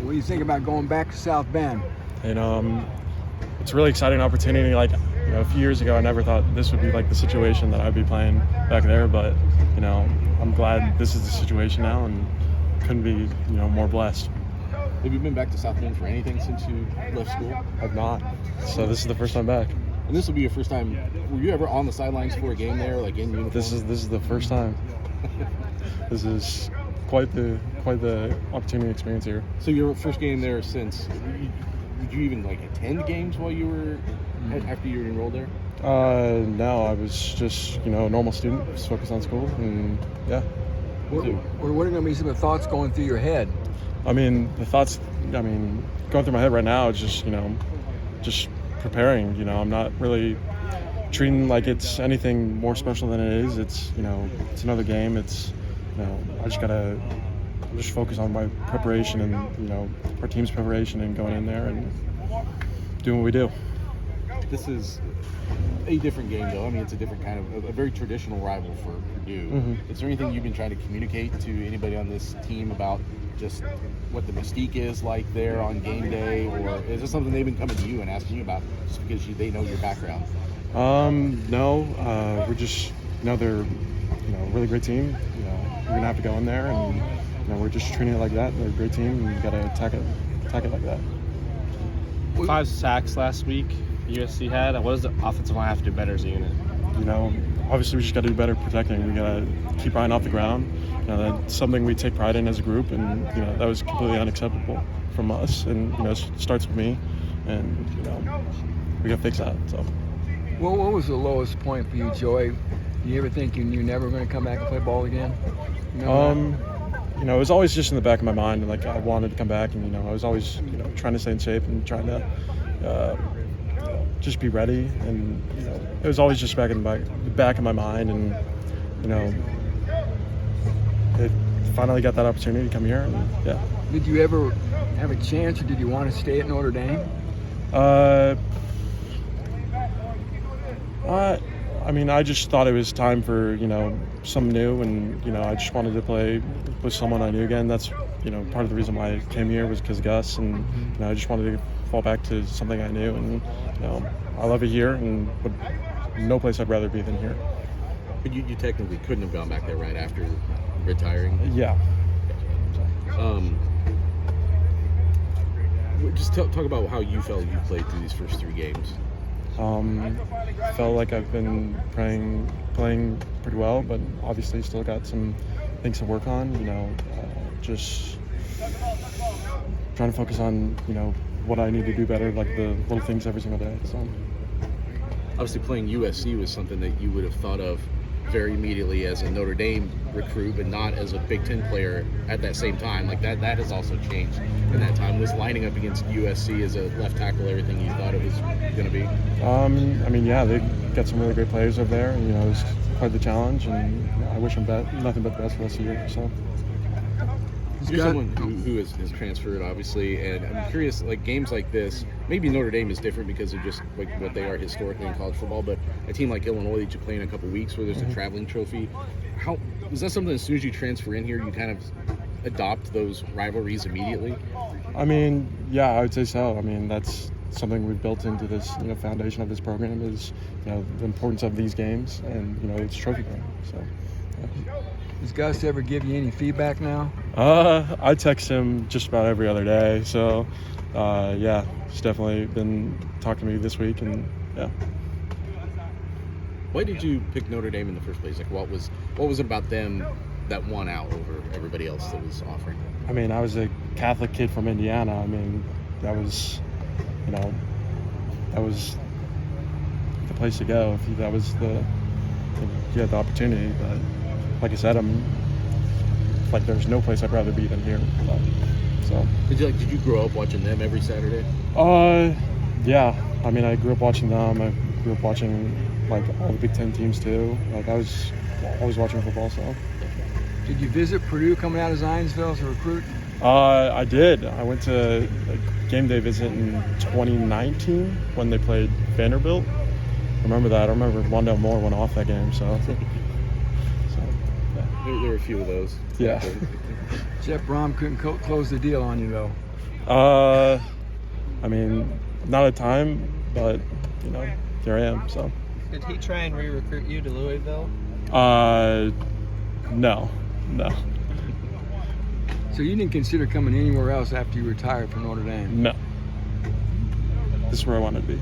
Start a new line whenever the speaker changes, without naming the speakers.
What do you think about going back to South Bend?
It's a really exciting opportunity. A few years ago, I never thought this would be like the situation that I'd be playing back there. But I'm glad this is the situation now, and couldn't be more blessed.
Have you been back to South Bend for anything since you left school?
I've not. So this is the first time back.
And this will be your first time. Were you ever on the sidelines for a game there, like in uniform?
This is the first time. This is quite the opportunity experience here.
So your first game there since? Did you even attend games while you were after you were enrolled there?
No, I was just a normal student, just focused on school, and yeah.
What are going to be some of the thoughts going through your head?
The thoughts, going through my head right now is just just preparing. I'm not really treating like it's anything more special than it is. It's it's another game. It's I just gotta focus on my preparation and our team's preparation and going in there and doing what we do.
This is a different game, though. It's a different kind of a very traditional rival for Purdue.
Mm-hmm.
Is there anything you've been trying to communicate to anybody on this team about just what the mystique is like there on game day, or is this something they've been coming to you and asking you about just because they know your background?
No, we're just they're a really great team. We're gonna have to go in there and we're just treating it like that. They're a great team, and you gotta attack it like that.
5 sacks last week USC had. What does the offensive line have to do better as a unit?
Obviously we just got to do better protecting. We got to keep Ryan off the ground. That's something we take pride in as a group, and that was completely unacceptable from us. And it starts with me, and we got to fix that. So.
Well, what was the lowest point for you, Joey? Do you ever think you knew never going to come back and play ball again?
It was always just in the back of my mind, and I wanted to come back, and I was always trying to stay in shape and trying to just be ready, and it was always just back in the back of my mind, and it finally got that opportunity to come here, and yeah.
Did you ever have a chance, or did you want to stay at Notre Dame?
I just thought it was time for something new, and I just wanted to play with someone I knew again. That's part of the reason why I came here was because of Gus, and I just wanted to fall back to something I knew, and I love it here, and no place I'd rather be than here.
But you technically couldn't have gone back there right after retiring.
Yeah.
Just talk about how you felt you played through these first 3 games.
Felt like I've been playing pretty well, but obviously still got some things to work on. Just trying to focus on what I need to do better, like the little things every single day. So
obviously playing USC was something that you would have thought of very immediately as a Notre Dame recruit, but not as a Big Ten player at that same time. That has also changed in that time. Was lining up against USC as a left tackle everything you thought it was going to be?
Yeah, they got some really great players over there, and it was quite the challenge, and I wish them nothing but the best for the rest of the year. So.
You're someone who has transferred, obviously, and I'm curious, games like this, maybe Notre Dame is different because of just what they are historically in college football, but a team like Illinois that you play in a couple weeks where there's a traveling trophy, is that something as soon as you transfer in here, you kind of adopt those rivalries immediately?
Yeah, I would say so. That's something we've built into this foundation of this program is the importance of these games, and it's trophy game. So. Yeah.
Does Gus ever give you any feedback now?
I text him just about every other day. So, yeah, he's definitely been talking to me this week, and yeah.
Why did you pick Notre Dame in the first place? What was it about them that won out over everybody else that was offering?
I was a Catholic kid from Indiana. That was, that was the place to go if that was the opportunity, but. Like I said, there's no place I'd rather be than here. So.
Did you grow up watching them every Saturday?
Yeah. I grew up watching them. I grew up watching all the Big Ten teams too. I was always watching football. So.
Did you visit Purdue coming out of Zionsville as a recruit?
I did. I went to a game day visit in 2019 when they played Vanderbilt. I remember that. I remember Wandell Moore went off that game. So.
There were a few of those.
Yeah.
Jeff Brom couldn't close the deal on you, though.
I mean, not a time, but you know, here I am. So.
Did he try and re-recruit you to Louisville?
No.
So you didn't consider coming anywhere else after you retired from Notre Dame?
No. This is where I want to be.